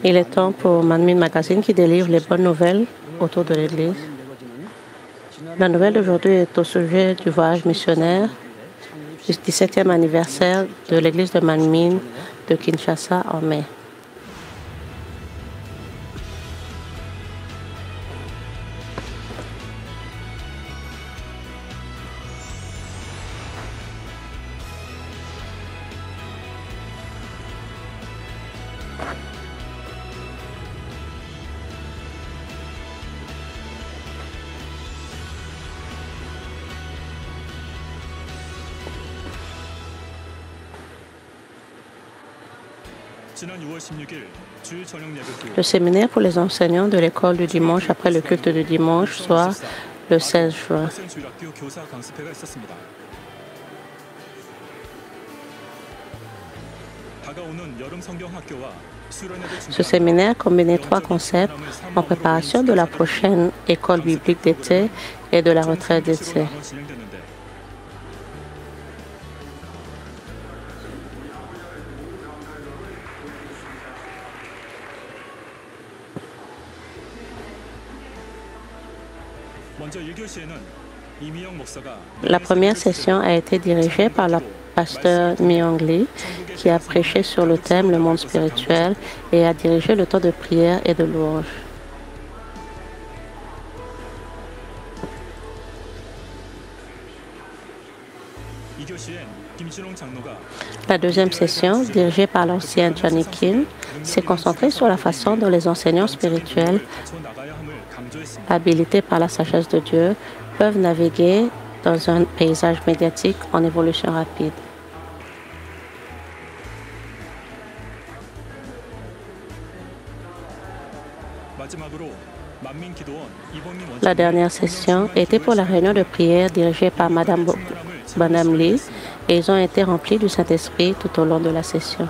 Il est temps pour Manmin Magazine qui délivre les bonnes nouvelles autour de l'Église. La nouvelle d'aujourd'hui est au sujet du voyage missionnaire du 17e anniversaire de l'Église de Manmin de Kinshasa en mai. Le séminaire pour les enseignants de l'école du dimanche après le culte du dimanche, soit le 16 juin. Ce séminaire combinait 3 concepts en préparation de la prochaine école biblique d'été et de la retraite d'été. La première session a été dirigée par le pasteur Myung Lee, qui a prêché sur le thème Le monde spirituel et a dirigé le temps de prière et de louange. La deuxième session, dirigée par l'ancien Johnny Kim, s'est concentrée sur la façon dont les enseignants spirituels, habilités par la sagesse de Dieu, peuvent naviguer dans un paysage médiatique en évolution rapide. La dernière session était pour la réunion de prière dirigée par Mme Bonham Lee et ils ont été remplis du Saint-Esprit tout au long de la session.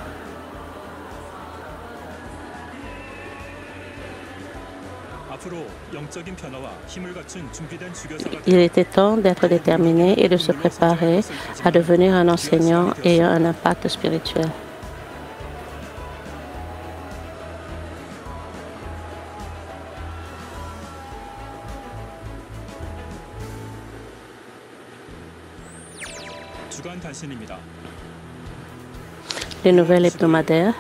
Il était temps d'être déterminé et de se préparer à devenir un enseignant ayant un impact spirituel. Les nouvelles hebdomadaires.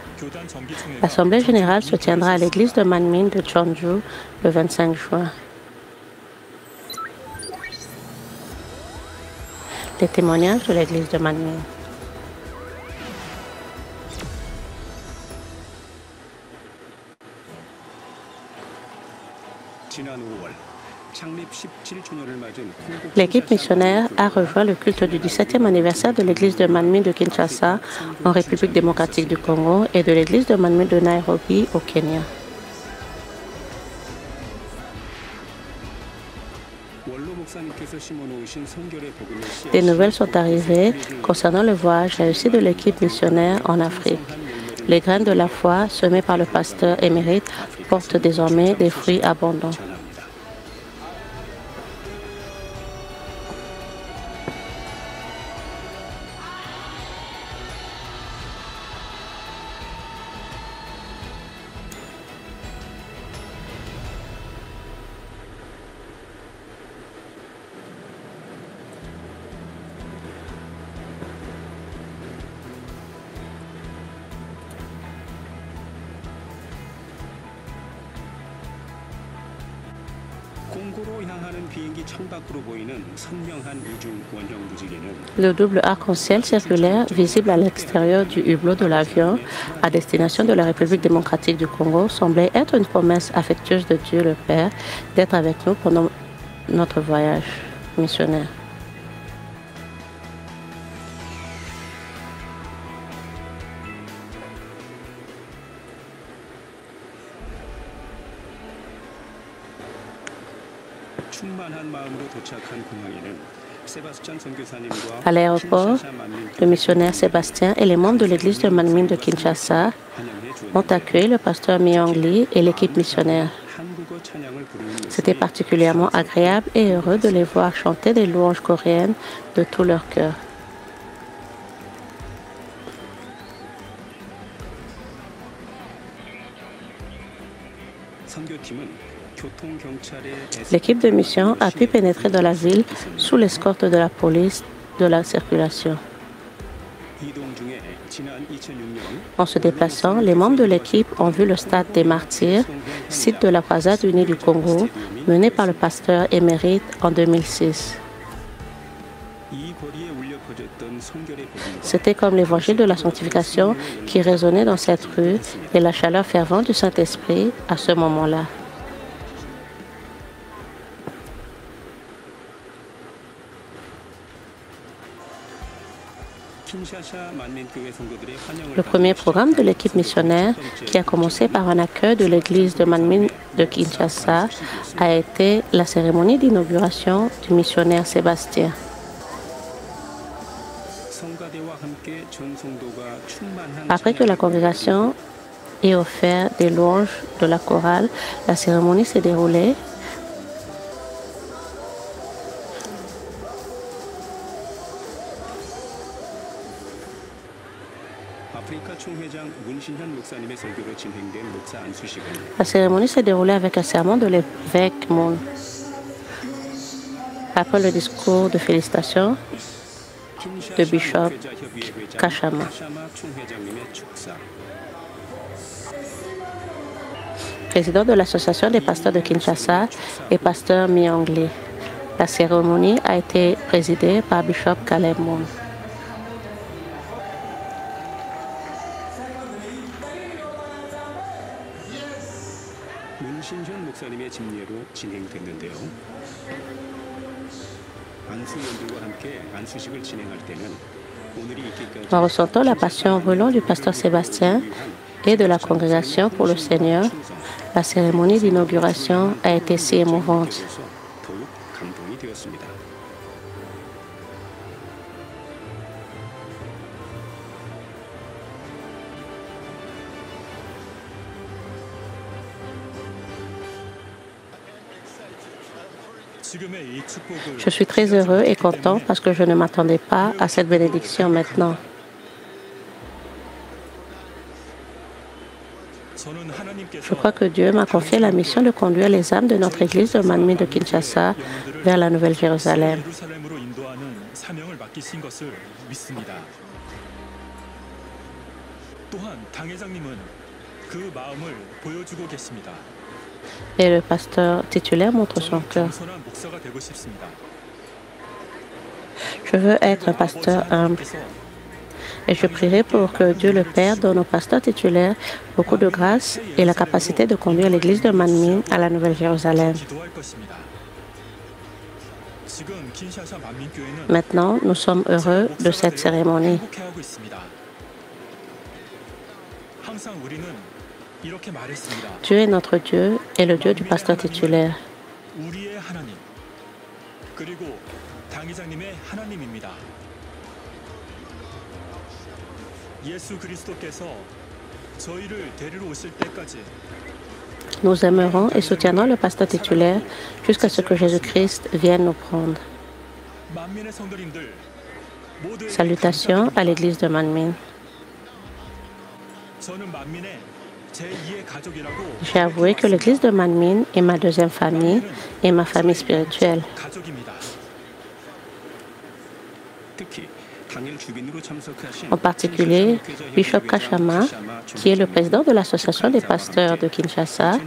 L'Assemblée générale se tiendra à l'église de Manmin de Jeonju le 25 juin. Les témoignages de l'église de Manmin. L'équipe missionnaire a rejoint le culte du 17e anniversaire de l'église de Manmin de Kinshasa en République démocratique du Congo et de l'église de Manmin de Nairobi au Kenya. Des nouvelles sont arrivées concernant le voyage réussi de l'équipe missionnaire en Afrique. Les graines de la foi semées par le pasteur émérite portent désormais des fruits abondants. Le double arc-en-ciel circulaire visible à l'extérieur du hublot de l'avion à destination de la République démocratique du Congo semblait être une promesse affectueuse de Dieu le Père d'être avec nous pendant notre voyage missionnaire. À l'aéroport, le missionnaire Sébastien et les membres de l'église de Manmin de Kinshasa ont accueilli le pasteur Myung Lee et l'équipe missionnaire. C'était particulièrement agréable et heureux de les voir chanter des louanges coréennes de tout leur cœur. L'équipe de mission a pu pénétrer dans la ville sous l'escorte de la police de la circulation. En se déplaçant, les membres de l'équipe ont vu le stade des Martyrs, site de la croisade unie du Congo, mené par le pasteur émérite en 2006. C'était comme l'évangile de la sanctification qui résonnait dans cette rue et la chaleur fervente du Saint-Esprit à ce moment-là. Le premier programme de l'équipe missionnaire, qui a commencé par un accueil de l'église de Manmin de Kinshasa, a été la cérémonie d'inauguration du missionnaire Sébastien. Après que la congrégation ait offert des louanges de la chorale, la cérémonie s'est déroulée. La cérémonie s'est déroulée avec un sermon de l'évêque Moon. Après le discours de félicitations de Bishop Kashama. Président de l'Association des pasteurs de Kinshasa et pasteur Miongli. La cérémonie a été présidée par Bishop Caleb Moon. En ressentant la passion brûlante du pasteur Sébastien et de la congrégation pour le Seigneur, la cérémonie d'inauguration a été si émouvante. Je suis très heureux et content parce que je ne m'attendais pas à cette bénédiction maintenant. Je crois que Dieu m'a confié la mission de conduire les âmes de notre église de Manmin de Kinshasa vers la Nouvelle Jérusalem. Et le pasteur titulaire montre son cœur. Je veux être un pasteur humble. Et je prierai pour que Dieu le Père donne au pasteur titulaire beaucoup de grâce et la capacité de conduire l'église de Manmin à la Nouvelle Jérusalem. Maintenant, nous sommes heureux de cette cérémonie. Dieu est notre Dieu et le Dieu du pasteur titulaire. Nous aimerons et soutiendrons le pasteur titulaire jusqu'à ce que Jésus-Christ vienne nous prendre. Salutations à l'église de Manmin. J'ai avoué que l'église de Manmin est ma deuxième famille et ma famille spirituelle. En particulier, Bishop Kashama, qui est le président de l'Association des pasteurs de Kinshasa,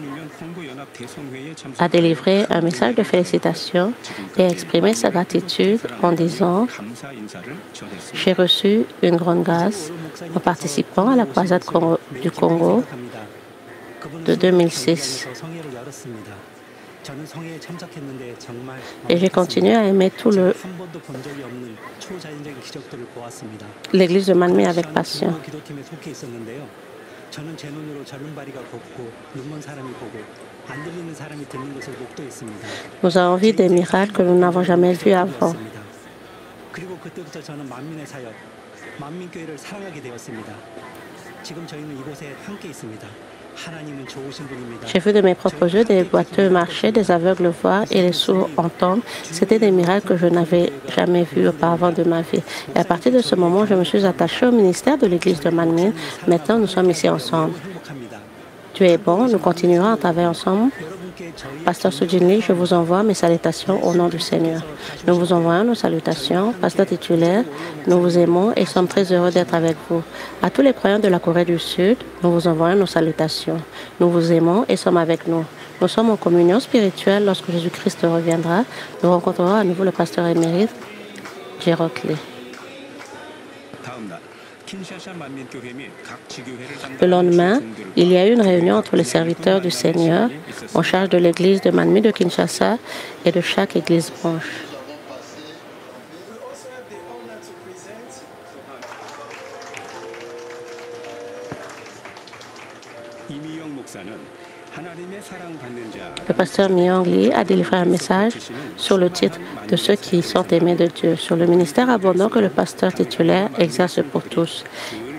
a délivré un message de félicitations et a exprimé sa gratitude en disant « J'ai reçu une grande grâce en participant à la croisade du Congo de 2006. Et j'ai continué à aimer l'église de Manmin avec passion. Nous avons vu des miracles que nous n'avons jamais vus avant. J'ai vu de mes propres yeux des boiteux marcher, des aveugles voir et les sourds entendre. C'était des miracles que je n'avais jamais vus auparavant de ma vie. Et à partir de ce moment, je me suis attachée au ministère de l'église de Manmin. Maintenant, nous sommes ici ensemble. Dieu est bon, nous continuerons à travailler ensemble. Pasteur Sujin Lee, je vous envoie mes salutations au nom du Seigneur. Nous vous envoyons nos salutations. Pasteur titulaire, nous vous aimons et sommes très heureux d'être avec vous. À tous les croyants de la Corée du Sud, nous vous envoyons nos salutations. Nous vous aimons et sommes avec nous. Nous sommes en communion spirituelle lorsque Jésus-Christ reviendra. Nous rencontrerons à nouveau le pasteur émérite, Gerald Lee. Le lendemain, il y a eu une réunion entre les serviteurs du Seigneur en charge de l'église de Manmin de Kinshasa et de chaque église branche. Le pasteur Myung Lee a délivré un message sur le titre de ceux qui sont aimés de Dieu, sur le ministère abondant que le pasteur titulaire exerce pour tous.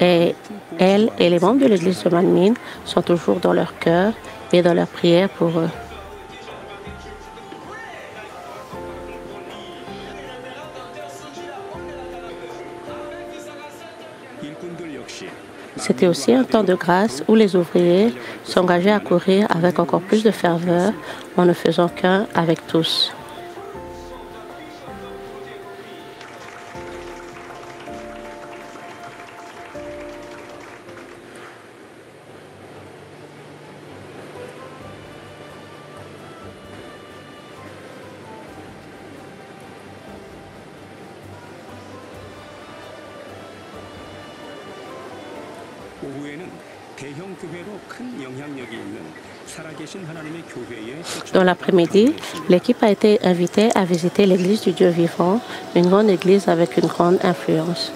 Et elle et les membres de l'église de Manmin sont toujours dans leur cœur et dans leur prière pour eux. C'était aussi un temps de grâce où les ouvriers s'engageaient à courir avec encore plus de ferveur en ne faisant qu'un avec tous. Dans l'après-midi, l'équipe a été invitée à visiter l'église du Dieu vivant, une grande église avec une grande influence.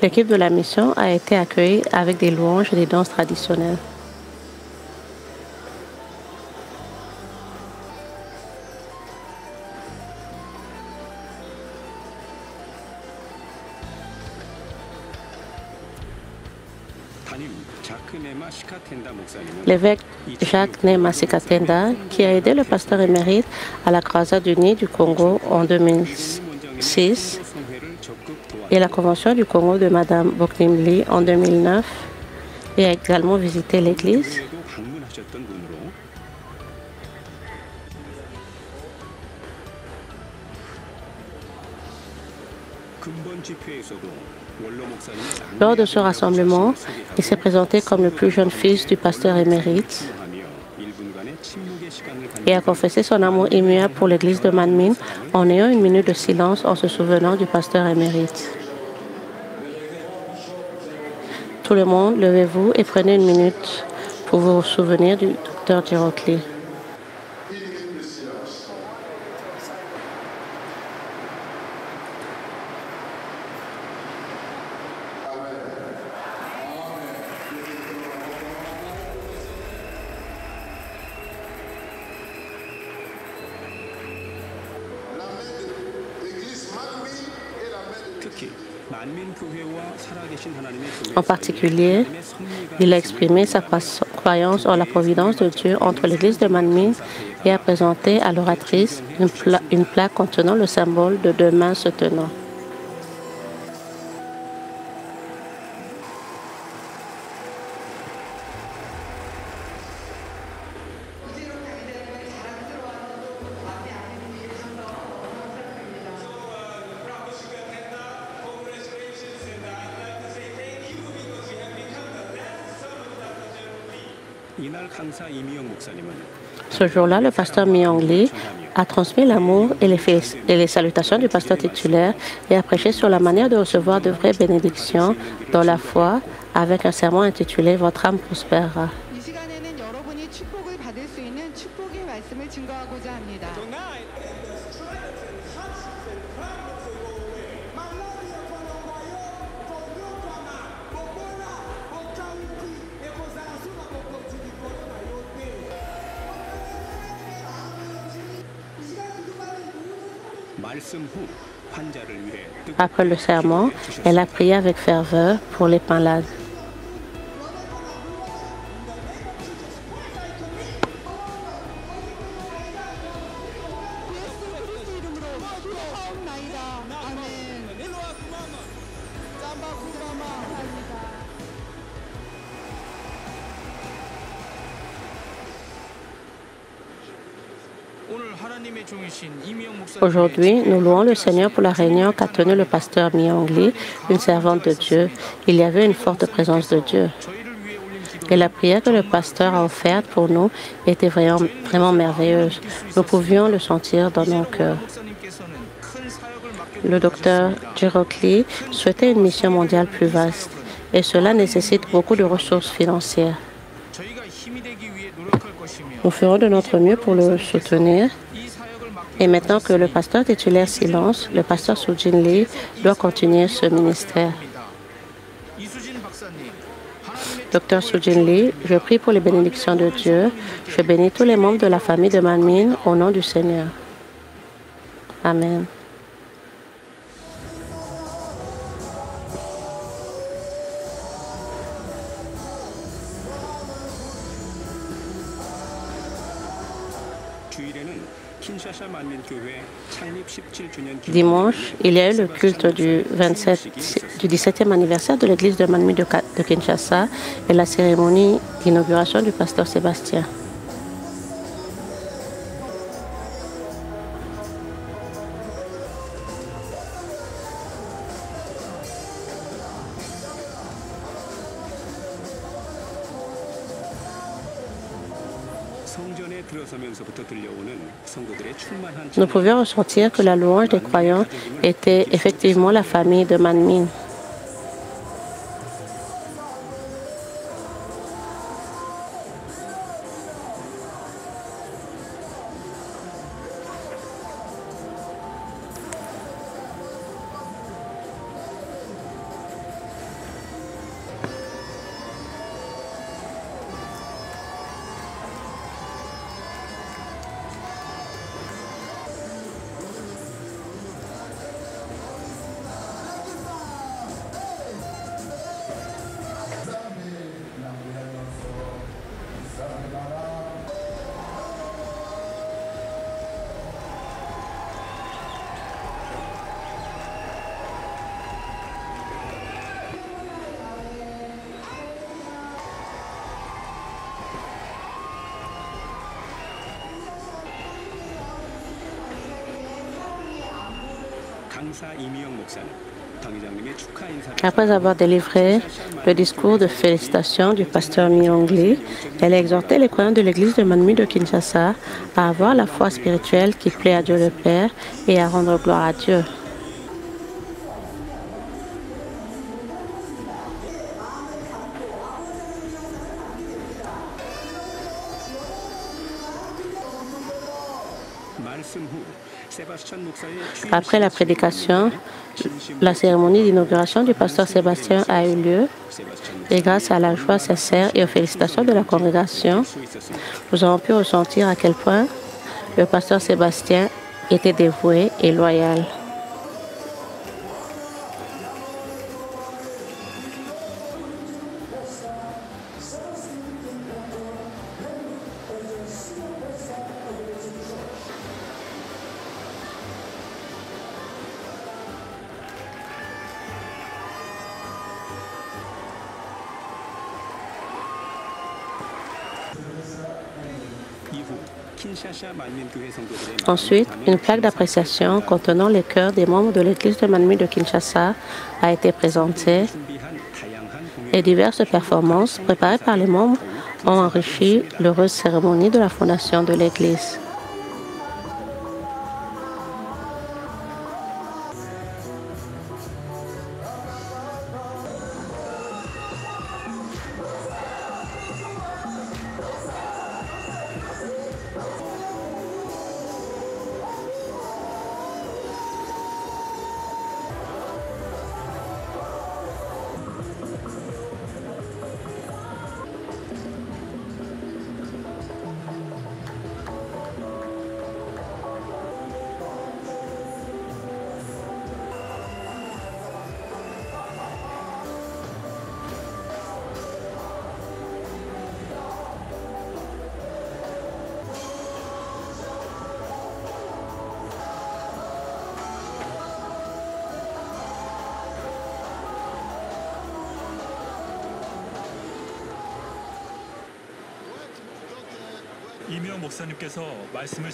L'équipe de la mission a été accueillie avec des louanges et des danses traditionnelles. L'évêque Jacques Nema Sikatenda, qui a aidé le pasteur émérite à la croisade unie du Congo en 2006 et la convention du Congo de Mme Boknim Lee en 2009, et a également visité l'église. Lors de ce rassemblement, il s'est présenté comme le plus jeune fils du pasteur émérite et a confessé son amour immuable pour l'église de Manmin en ayant une minute de silence en se souvenant du pasteur émérite. Tout le monde, levez-vous et prenez une minute pour vous souvenir du docteur Gerald Lee. En particulier, il a exprimé sa croyance en la providence de Dieu entre l'église de Manmin et a présenté à l'oratrice une plaque contenant le symbole de deux mains se tenant. Ce jour-là, le pasteur Myung Lee a transmis l'amour et les salutations du pasteur titulaire et a prêché sur la manière de recevoir de vraies bénédictions dans la foi avec un sermon intitulé « Votre âme prospérera ». Après le sermon, elle a prié avec ferveur pour les malades. Aujourd'hui, nous louons le Seigneur pour la réunion qu'a tenue le pasteur Mi-Young Lee, une servante de Dieu. Il y avait une forte présence de Dieu. Et la prière que le pasteur a offerte pour nous était vraiment merveilleuse. Nous pouvions le sentir dans nos cœurs. Le docteur Gerald Lee souhaitait une mission mondiale plus vaste et cela nécessite beaucoup de ressources financières. Nous ferons de notre mieux pour le soutenir. Et maintenant que le pasteur titulaire silence, le pasteur Sujin Lee doit continuer ce ministère. Docteur Sujin Lee, je prie pour les bénédictions de Dieu. Je bénis tous les membres de la famille de Manmin au nom du Seigneur. Amen. Dimanche, il y a eu le culte du 17e anniversaire de l'église de Manmin de Kinshasa et la cérémonie d'inauguration du pasteur Sébastien. Nous pouvions ressentir que la louange des croyants était effectivement la famille de Manmin. Après avoir délivré le discours de félicitations du pasteur Mi-Young Lee, elle a exhorté les croyants de l'église de Manmin de Kinshasa à avoir la foi spirituelle qui plaît à Dieu le Père et à rendre gloire à Dieu. Après la prédication, la cérémonie d'inauguration du pasteur Sébastien a eu lieu et grâce à la joie sincère et aux félicitations de la congrégation, nous avons pu ressentir à quel point le pasteur Sébastien était dévoué et loyal. Ensuite, une plaque d'appréciation contenant les cœurs des membres de l'église de Manmin de Kinshasa a été présentée et diverses performances préparées par les membres ont enrichi l'heureuse cérémonie de la fondation de l'église.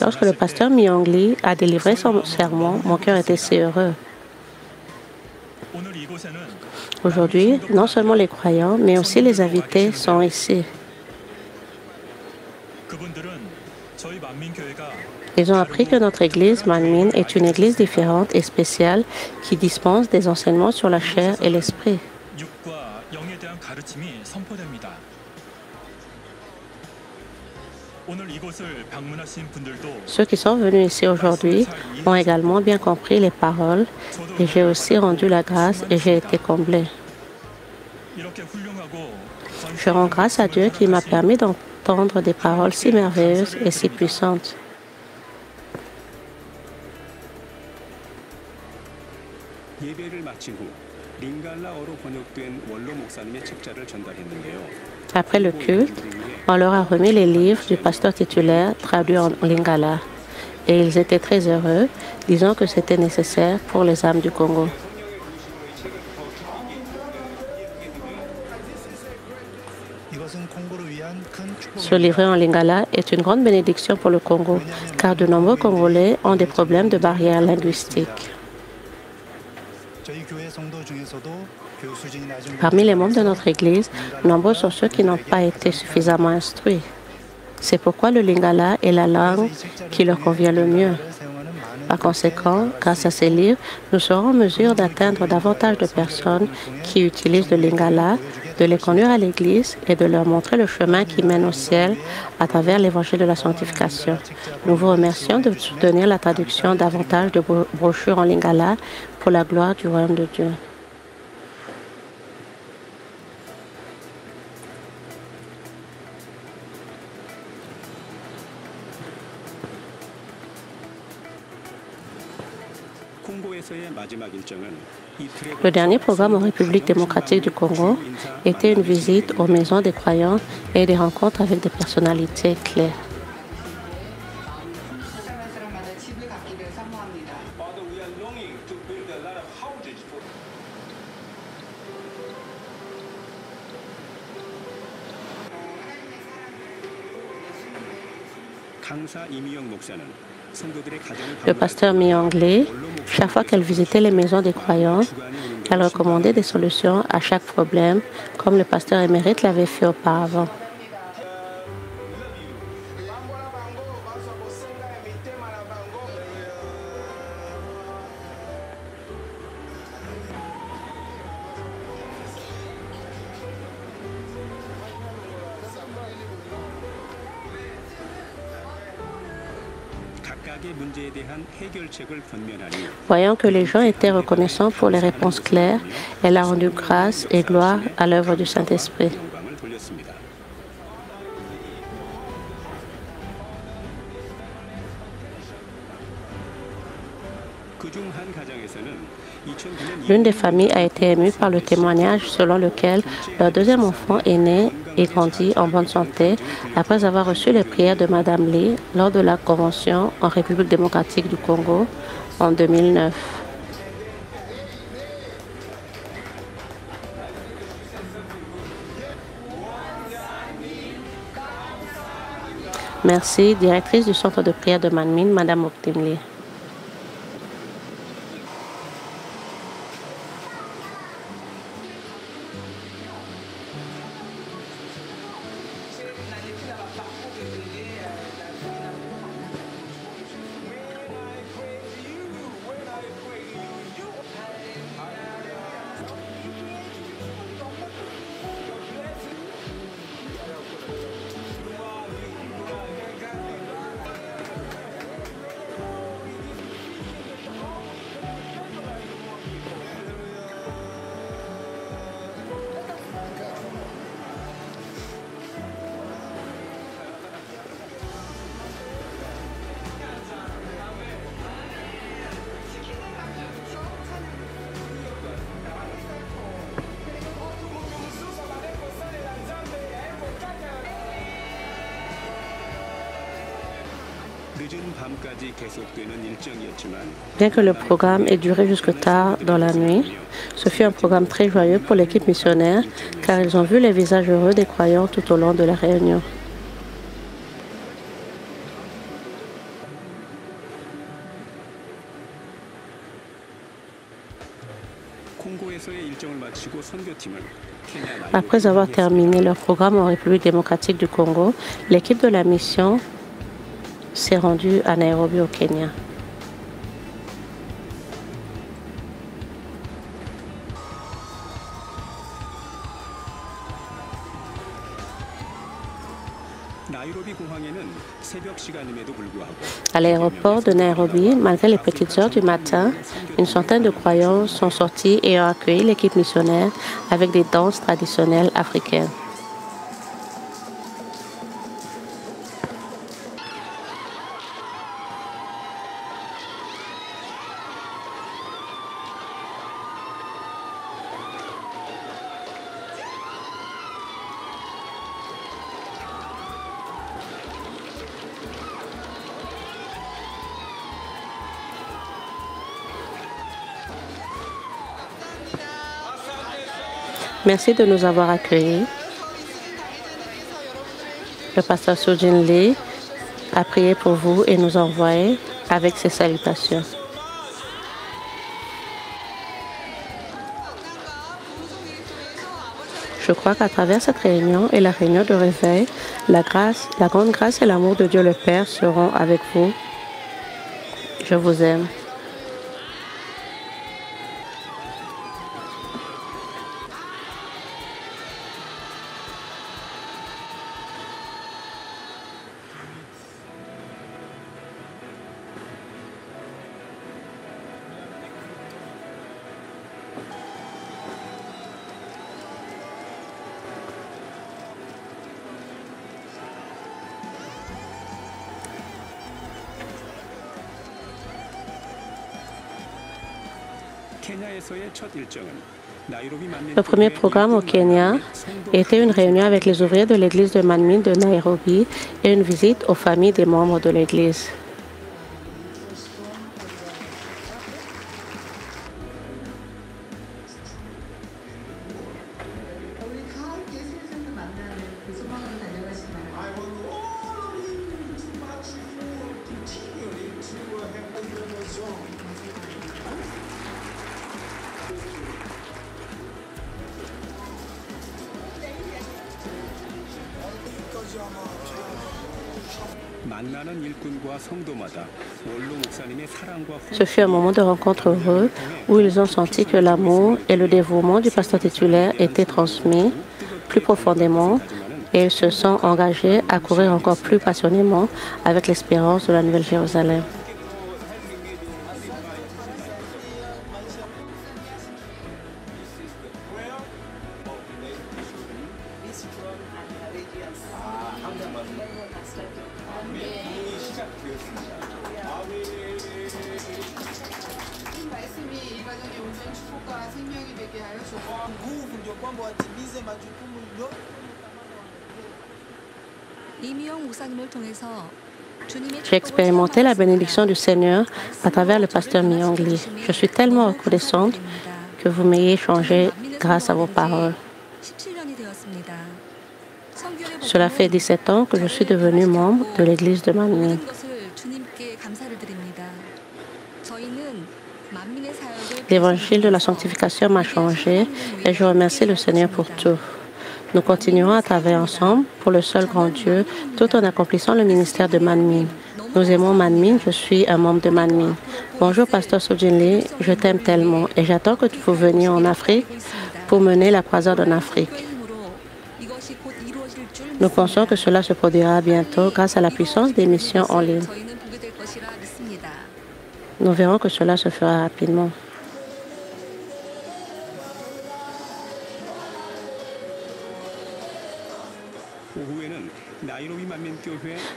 Lorsque le pasteur Myung Lee a délivré son sermon, mon cœur était si heureux. Aujourd'hui, non seulement les croyants, mais aussi les invités sont ici. Ils ont appris que notre église Manmin est une église différente et spéciale qui dispense des enseignements sur la chair et l'esprit. Ceux qui sont venus ici aujourd'hui ont également bien compris les paroles et j'ai aussi rendu la grâce et j'ai été comblé. Je rends grâce à Dieu qui m'a permis d'entendre des paroles si merveilleuses et si puissantes. Après le culte, on leur a remis les livres du pasteur titulaire traduits en lingala et ils étaient très heureux, disant que c'était nécessaire pour les âmes du Congo. Ce livret en lingala est une grande bénédiction pour le Congo, car de nombreux Congolais ont des problèmes de barrières linguistiques. Parmi les membres de notre Église, nombreux sont ceux qui n'ont pas été suffisamment instruits. C'est pourquoi le lingala est la langue qui leur convient le mieux. Par conséquent, grâce à ces livres, nous serons en mesure d'atteindre davantage de personnes qui utilisent le lingala, de les conduire à l'Église et de leur montrer le chemin qui mène au ciel à travers l'Évangile de la sanctification. Nous vous remercions de soutenir la traduction davantage de brochures en lingala pour la gloire du royaume de Dieu. Le dernier programme en République démocratique du Congo était une visite aux maisons des croyants et des rencontres avec des personnalités clés. Le pasteur Myung Lee, chaque fois qu'elle visitait les maisons des croyants, elle recommandait des solutions à chaque problème, comme le pasteur émérite l'avait fait auparavant. Voyant que les gens étaient reconnaissants pour les réponses claires, elle a rendu grâce et gloire à l'œuvre du Saint-Esprit. L'une des familles a été émue par le témoignage selon lequel leur deuxième enfant est né et grandi en bonne santé après avoir reçu les prières de Madame Lee lors de la convention en République démocratique du Congo en 2009. Merci, directrice du centre de prière de Manmin, Madame Optim Lee. Bien que le programme ait duré jusque tard dans la nuit, ce fut un programme très joyeux pour l'équipe missionnaire car ils ont vu les visages heureux des croyants tout au long de la réunion. Après avoir terminé leur programme en République démocratique du Congo, l'équipe de la mission s'est rendue à Nairobi au Kenya. À l'aéroport de Nairobi, malgré les petites heures du matin, une centaine de croyants sont sortis et ont accueilli l'équipe missionnaire avec des danses traditionnelles africaines. Merci de nous avoir accueillis. Le pasteur Sojin Lee a prié pour vous et nous envoie avec ses salutations. Je crois qu'à travers cette réunion et la réunion de réveil, la grande grâce et l'amour de Dieu le Père seront avec vous. Je vous aime. Le premier programme au Kenya était une réunion avec les ouvriers de l'église de Manmin de Nairobi et une visite aux familles des membres de l'église. Ce fut un moment de rencontre heureux où ils ont senti que l'amour et le dévouement du pasteur titulaire étaient transmis plus profondément et ils se sont engagés à courir encore plus passionnément avec l'espérance de la Nouvelle-Jérusalem. J'ai expérimenté la bénédiction du Seigneur à travers le pasteur Myong Lee. Je suis tellement reconnaissante que vous m'ayez changé grâce à vos paroles. Cela fait 17 ans que je suis devenue membre de l'église de Manmin. L'évangile de la sanctification m'a changé et je remercie le Seigneur pour tout. Nous continuerons à travailler ensemble pour le seul grand Dieu tout en accomplissant le ministère de Manmin. Nous aimons Manmin, je suis un membre de Manmin. Bonjour, pasteur Sojin Lee, je t'aime tellement et j'attends que vous veniez en Afrique pour mener la croisade en Afrique. Nous pensons que cela se produira bientôt grâce à la puissance des missions en ligne. Nous verrons que cela se fera rapidement.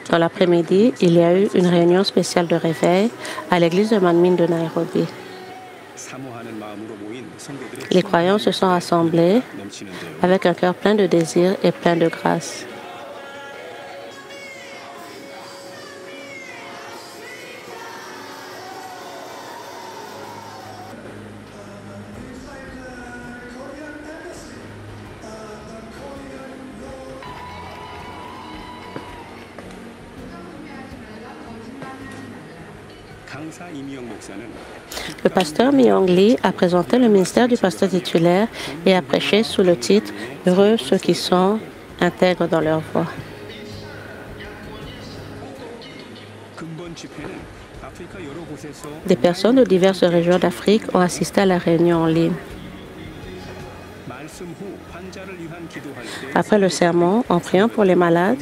Dans l'après-midi, il y a eu une réunion spéciale de réveil à l'église de Manmin de Nairobi. Les croyants se sont rassemblés avec un cœur plein de désir et plein de grâce. Le pasteur Myung Lee a présenté le ministère du pasteur titulaire et a prêché sous le titre « Heureux ceux qui sont intègres dans leur voie ». Des personnes de diverses régions d'Afrique ont assisté à la réunion en ligne. Après le sermon, en priant pour les malades,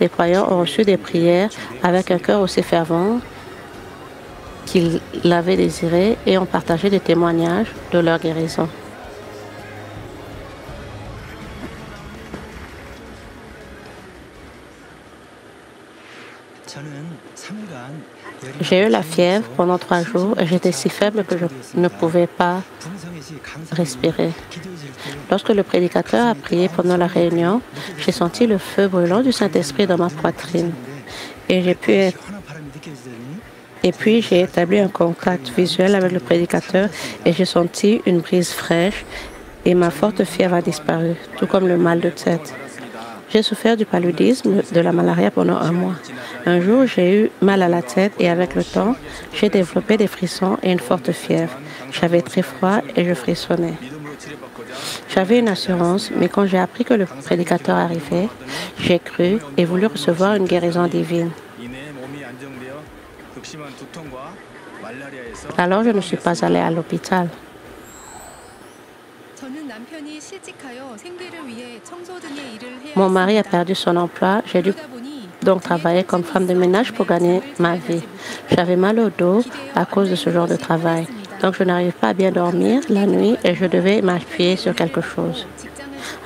les croyants ont reçu des prières avec un cœur aussi fervent qu'ils l'avaient désiré et ont partagé des témoignages de leur guérison. J'ai eu la fièvre pendant 3 jours et j'étais si faible que je ne pouvais pas respirer. Lorsque le prédicateur a prié pendant la réunion, j'ai senti le feu brûlant du Saint-Esprit dans ma poitrine. Et puis j'ai établi un contact visuel avec le prédicateur et j'ai senti une brise fraîche et ma forte fièvre a disparu, tout comme le mal de tête. J'ai souffert du paludisme, de la malaria pendant 1 mois. Un jour, j'ai eu mal à la tête et avec le temps, j'ai développé des frissons et une forte fièvre. J'avais très froid et je frissonnais. J'avais une assurance, mais quand j'ai appris que le prédicateur arrivait, j'ai cru et voulu recevoir une guérison divine. Alors, je ne suis pas allée à l'hôpital. Mon mari a perdu son emploi. J'ai dû donc travailler comme femme de ménage pour gagner ma vie. J'avais mal au dos à cause de ce genre de travail. Donc, je n'arrivais pas à bien dormir la nuit et je devais m'appuyer sur quelque chose.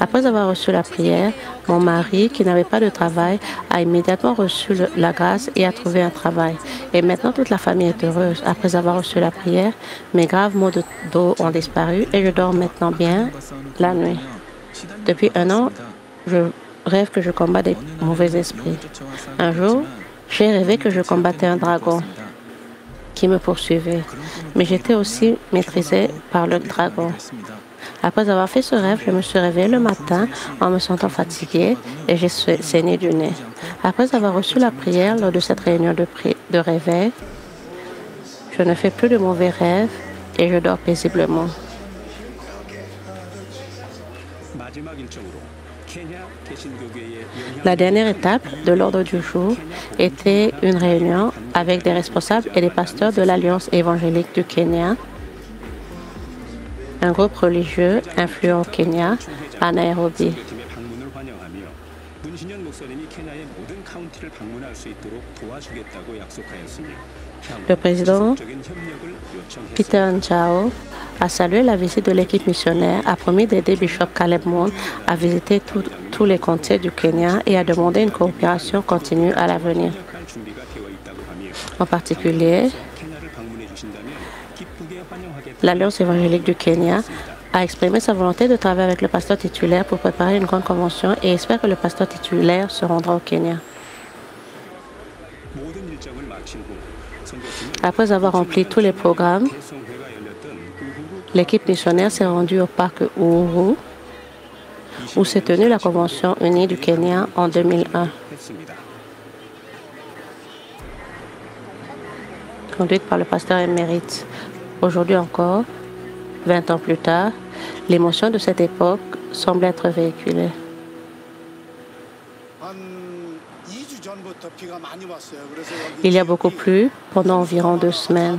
Après avoir reçu la prière, mon mari, qui n'avait pas de travail, a immédiatement reçu la grâce et a trouvé un travail. Et maintenant, toute la famille est heureuse. Après avoir reçu la prière, mes graves maux de dos ont disparu et je dors maintenant bien la nuit. Depuis 1 an, je rêve que je combats des mauvais esprits. Un jour, j'ai rêvé que je combattais un dragon qui me poursuivait, mais j'étais aussi maîtrisée par le dragon. Après avoir fait ce rêve, je me suis réveillée le matin en me sentant fatiguée et j'ai saigné du nez. Après avoir reçu la prière lors de cette réunion de réveil, je ne fais plus de mauvais rêves et je dors paisiblement. La dernière étape de l'ordre du jour était une réunion avec des responsables et des pasteurs de l'Alliance évangélique du Kenya, un groupe religieux influent au Kenya, à Nairobi. Le président Peter Njao a salué la visite de l'équipe missionnaire, a promis d'aider Bishop Caleb Moon à visiter tous les comtés du Kenya et a demandé une coopération continue à l'avenir. En particulier, l'Alliance évangélique du Kenya a exprimé sa volonté de travailler avec le pasteur titulaire pour préparer une grande convention et espère que le pasteur titulaire se rendra au Kenya. Après avoir rempli tous les programmes, l'équipe missionnaire s'est rendue au parc Uhuru, où s'est tenue la Convention unie du Kenya en 2001. Conduite par le pasteur émérite. Aujourd'hui encore, 20 ans plus tard, l'émotion de cette époque semble être véhiculée. Il y a beaucoup plu pendant environ 2 semaines.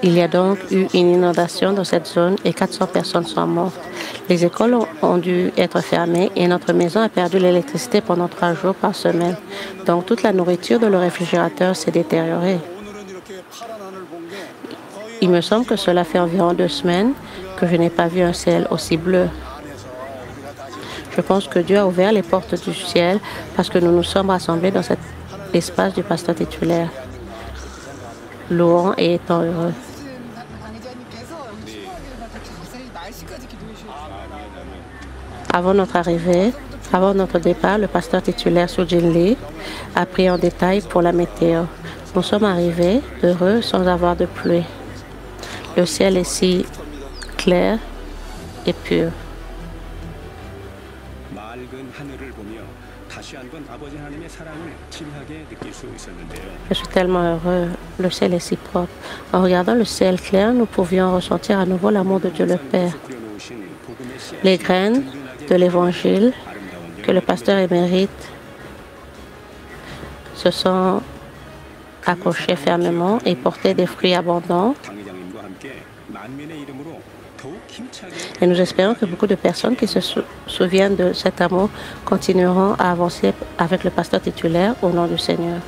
Il y a donc eu une inondation dans cette zone et 400 personnes sont mortes. Les écoles ont dû être fermées et notre maison a perdu l'électricité pendant 3 jours par semaine. Donc toute la nourriture de le réfrigérateur s'est détériorée. Il me semble que cela fait environ 2 semaines que je n'ai pas vu un ciel aussi bleu. Je pense que Dieu a ouvert les portes du ciel parce que nous nous sommes rassemblés dans cet espace du pasteur titulaire, louant et étant heureux. Avant notre arrivée, avant notre départ, le pasteur titulaire Sujin Lee a pris en détail pour la météo. Nous sommes arrivés heureux sans avoir de pluie. Le ciel est si clair et pur. Je suis tellement heureux. Le ciel est si propre. En regardant le ciel clair, nous pouvions ressentir à nouveau l'amour de Dieu le Père. Les graines de l'Évangile que le pasteur émérite se sont accrochées fermement et portaient des fruits abondants. Et nous espérons que beaucoup de personnes qui se souviennent de cet amour continueront à avancer avec le pasteur titulaire au nom du Seigneur.